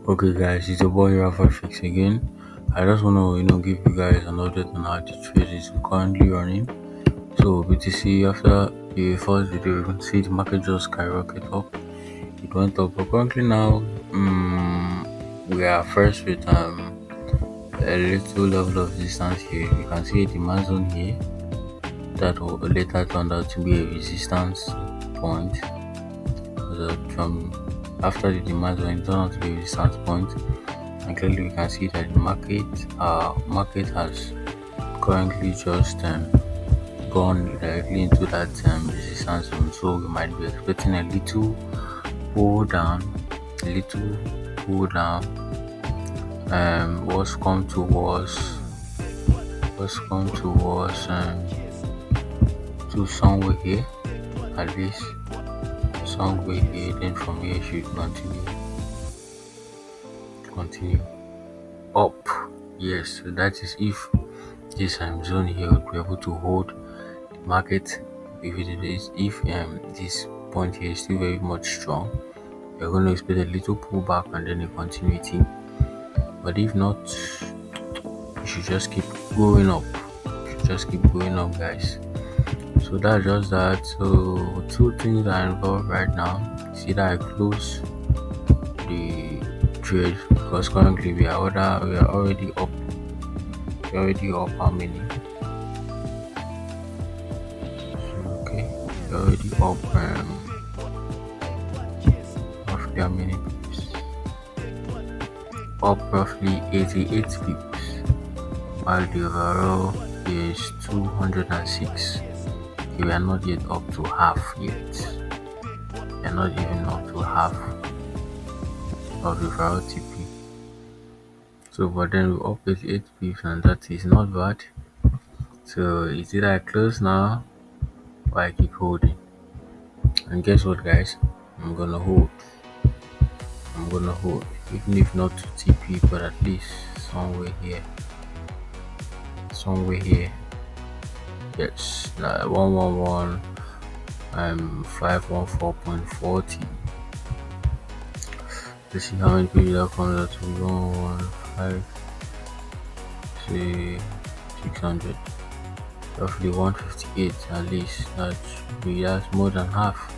Okay, guys, it's your boy Ravoh again. I just want to give you guys an update on how the trade is currently running. So BTC, after the first video, you can see the market just skyrocket up. It went up, but currently now, we are first with a little level of distance here. You can see a demand zone here that will later turned out to be a resistance point. So from after the demand zone, it turned out to be a resistance point. And clearly we can see that the market has currently just gone directly into that resistance zone. So we might be expecting a little pull down, a little pull down. What's come towards to somewhere here, at least somewhere here. Then from here should continue up. Yes, so that is if this zone here would be able to hold the market. If this point here is still very much strong, you're going to expect a little pullback and then a continuity. But if not, you should just keep going up. Guys. So that's just that. So two things are involved right now. It's either I close the trade because currently we are already up. We're already up how many? Okay, we're already up roughly how many pips? Up roughly 88 pips, while the overall is 206. We are not yet up to half yet. We are not even up to half of the overall TP. So, but then we're up 88 pips, and that is not bad. So it's either I close now or I keep holding. And guess what, guys? I'm gonna hold. Even if not to TP, but at least somewhere here. Yes, 111 514.40. Let's see how many people that comes out to 115 say 600, roughly 158 at least. That's more than half.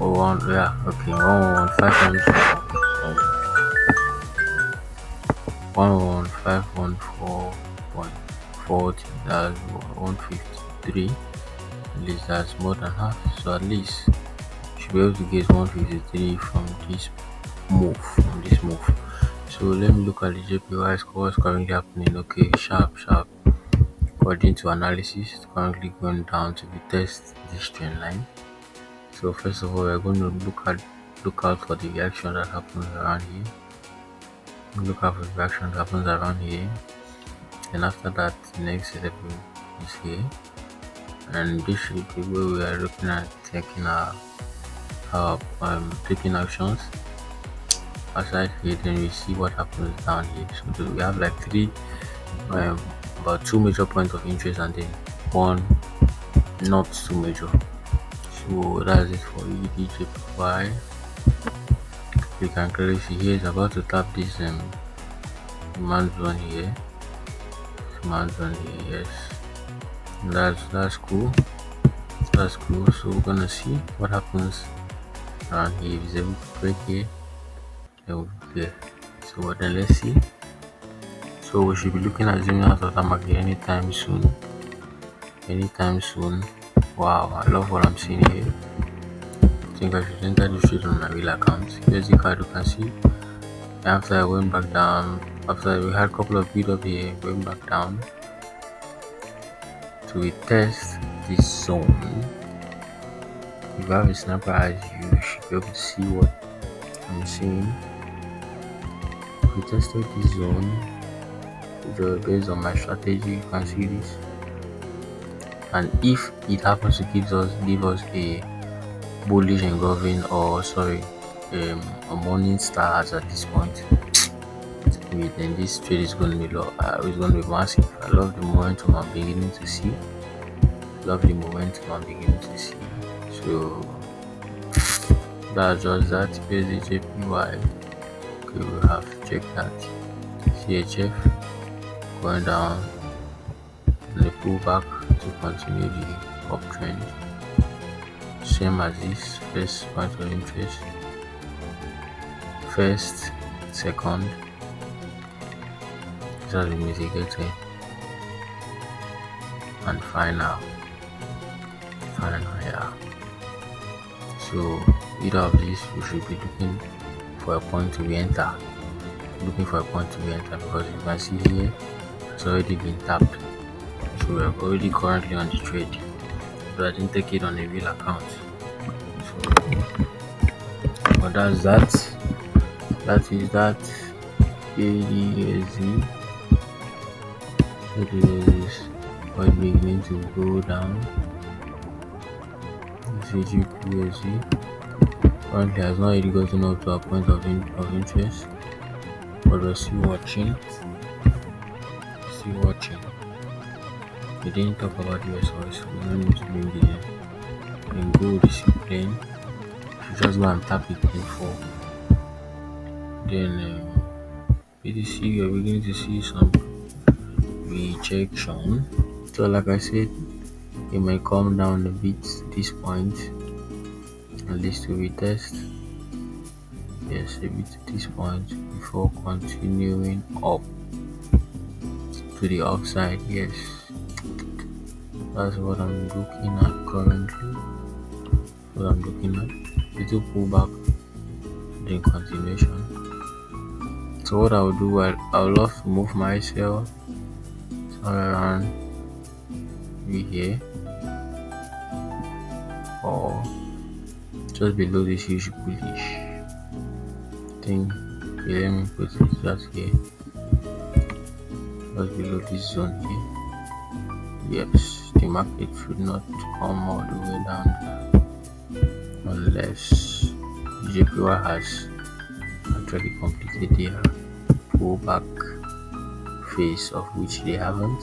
Or one, yeah, okay, 11514.40. That's 153. At least that's more than half. So at least you should be able to get 153 from this move. So let me look at the JPY score. What's currently happening? Okay, sharp. According to analysis, it's currently going down to test this trend line. So first of all, we're going to look out for the reaction that happens around here. And after that, the next level is here, and this should be where we are looking at taking taking actions. Aside here, then we see what happens down here. So we have like about two major points of interest, and then one not too major. So that's it for EDJPY. You can clearly see here is about to tap this demand zone here. Yes. That's cool. So we're gonna see what happens around here. If it's able to break here, then we'll be there. So then let's see. So we should be looking at zooming out of that market anytime soon. Wow, I love what I'm seeing here. I think I should enter the trade on my real account. Here's the card you can see. After I went back down, after we had a couple of build up here, going back down to retest this zone. If you have a sniper eyes, you should be able to see what I'm seeing. We tested this zone based on my strategy. You can see this, and if it happens to give us a bullish engulfing, or a morning stars at this point, then this trade is going to be it's going to be massive. I love the momentum I'm beginning to see. So That's just that. USDJPY. Okay, we have checked that. CHF going down and a pullback to continue the uptrend. Same as this first point of interest, first, second, this has been mitigated, and final, yeah. So either of these, we should be looking for a point to re-enter, because you can see here it's already been tapped. So we are already currently on the trade, but I didn't take it on a real account. So, but that's that. That is that. ADSZ. ADSZ is quite beginning to go down. CGPSZ currently has not really gotten up to a point of interest, but we're still watching. We didn't talk about US, so we don't need to bring it in. Then gold is plain. You just go and tap it in for. Then BTC, you're beginning to see some rejection. So like I said, it might come down a bit this point, at least to retest. Yes, a bit to this point before continuing up to the upside. Yes, that's what I'm looking at currently. Little pullback, then continuation. So what I would do, I would love to move myself somewhere around here or just below this huge bullish thing. Okay, let me put it just here, just below this zone here. Yes, the market should not come all the way down unless JPY has actually completed their pullback phase, of which they haven't.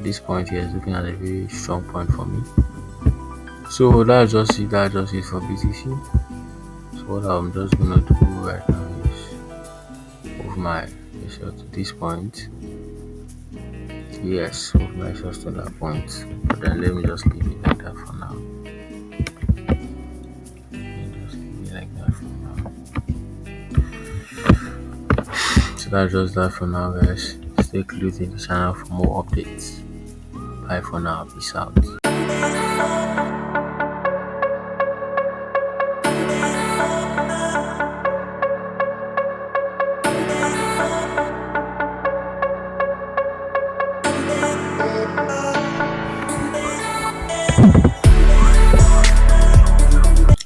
This point here is looking at a very strong point for me. So that's just it for BTC. So what I'm just gonna do right now is move myself to this point. Yes, move myself to that point. But then let me just leave it like that for now. So that's just that for now, guys. Stay glued in the channel for more updates. Bye for now. Peace out.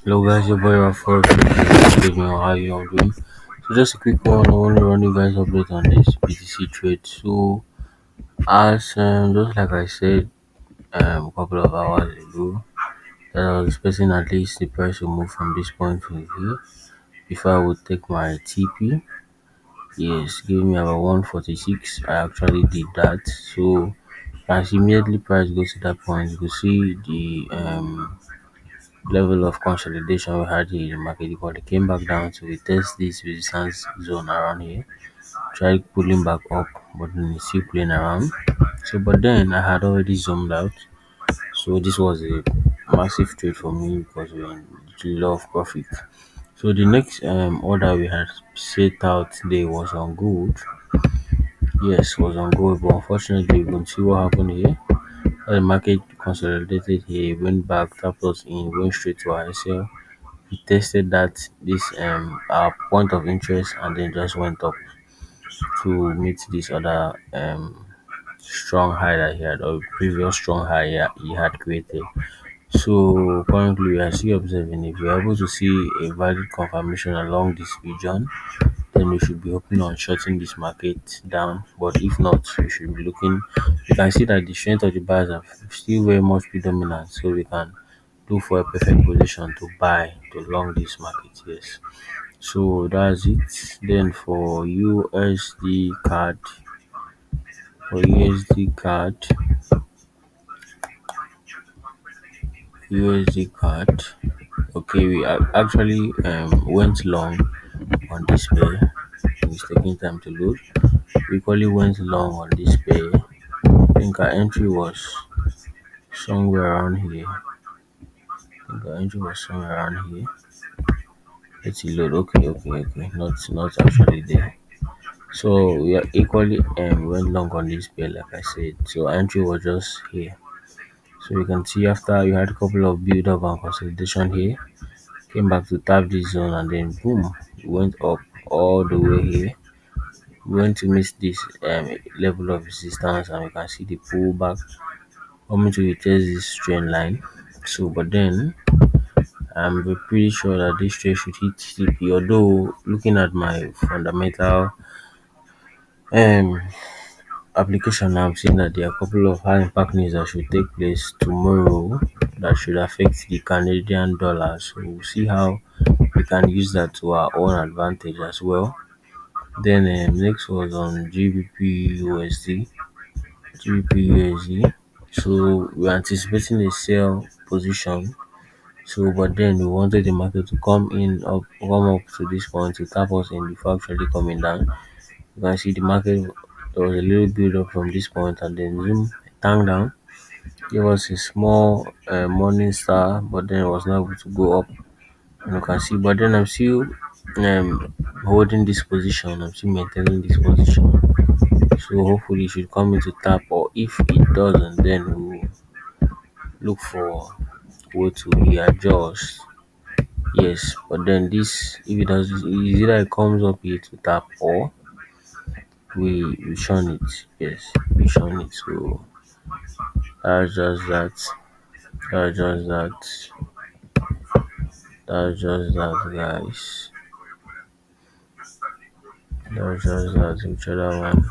Hello guys, your boy Ravoh. Good evening, how you all doing? So just a quick one, I want to run you guys update on this BTC trade. So as just like I said a couple of hours ago, that I was expecting at least the price to move from this point to here before I would take my TP. Yes, give me about 146. I actually did that. So as immediately price goes to that point, you can see the level of consolidation we had in the market because it came back down to retest this resistance zone around here. Tried pulling back up, but then it's still playing around. So, but then I had already zoomed out. So this was a massive trade for me because we are in a lot of profit. So the next order we had set out today was on gold. Yes, was on gold, but unfortunately, you can see what happened here. The market consolidated here, went back, tapped us in, went straight to our SL. We tested that this our point of interest, and then just went up to meet this other strong high that he had, or previous strong high he had created. So currently we are still observing. If we are able to see a valid confirmation along this region, then we should be hoping on shorting this market down. But if not, we should be looking. You can see that the strength of the buyers are still very much predominant, so we can look for a perfect position to buy to long this market. Yes. So that's it. Then for USD card, USD card. Okay, we actually went long on this pair. It's taking time to load. We equally went long on this pair. I think our entry was somewhere around here. The entry was somewhere around here. Let's load. Okay, okay, okay. Not actually there. So we are equally went long on this pair, like I said. So our entry was just here. So you can see after you had a couple of build up and consolidation here, came back to tap this zone and then boom, we went up all the way here. We went to miss this level of resistance and we can see the pullback coming to retest this trend line. So but then I'm pretty sure that this trade should hit TP, although looking at my fundamental um application now, I'm seeing that there are a couple of high impact news that should take place tomorrow that should affect the Canadian dollar. So we'll see how we can use that to our own advantage as well. Then next was on GBP USD. GBP USD. So we're anticipating a sell position. So but then we wanted the market to come up to this point to tap us in before actually coming down. You can see the market, there was a little build up from this point and then zoom tanked down. There was a small morning star, but then it was not able to go up. And you can see, but then I'm still holding this position. I'm still maintaining this position. So hopefully it should come into tap, or if it doesn't, then we'll look for way to readjust. Yes, but then this, if it does, is either it comes up here to tap or we shun it. Yes, we shun it. So that's just that. That's just that. That's just that, guys. That's just that. Which other one?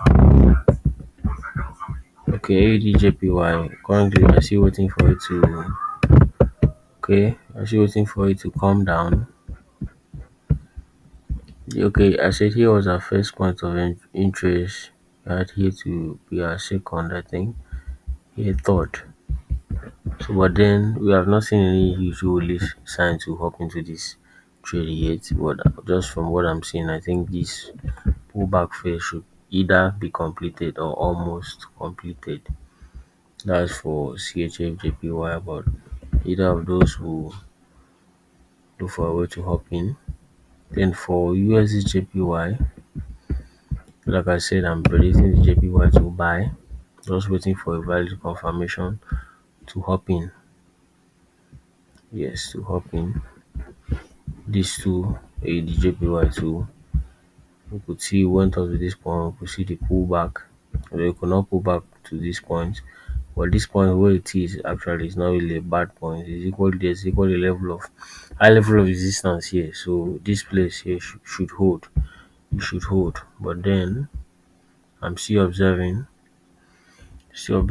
Okay, ADJPY. Currently, I still waiting for it to. Okay, I still waiting for it to calm down. Okay, I said here was our first point of interest. Right here to be our second, I think. Here third. So, but then we have not seen any usual sign to hop into this trade yet. But just from what I'm seeing, I think this pullback phase should either be completed or almost completed. That's for CHFJPY, but either of those will look for a way to hop in. Then for USDJPY, like I said, I'm predicting the JPY to buy. Just waiting for a valid confirmation to hop in. Yes, to hop in. These two, the JPY two, we could see went up to this point. We could see the pullback. We could not pull back to this point. But this point where it is actually is not really a bad point. There's equally level of high level of resistance here. So this place here should hold. It should hold. But then I'm still observing so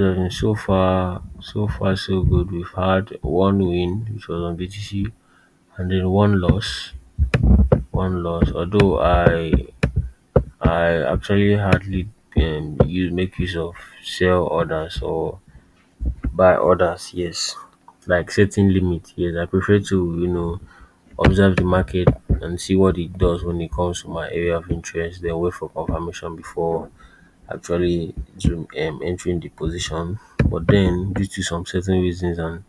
far so good. We've had one win which was on BTC and then one loss. One loss. Although I actually hardly make use of sell orders or buy orders, yes. Like setting limit, yes. I prefer to, observe the market and see what it does when it comes to my area of interest, then wait for confirmation before actually entering the position. But then, due to some certain reasons and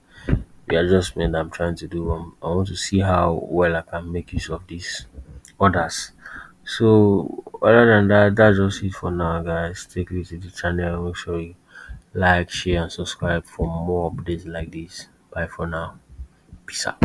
the adjustment I'm trying to do, I want to see how well I can make use of these orders. So, other than that, that's just it for now, guys. Take it to the channel. Make sure you like, share, and subscribe for more updates like this. Bye for now. Peace out.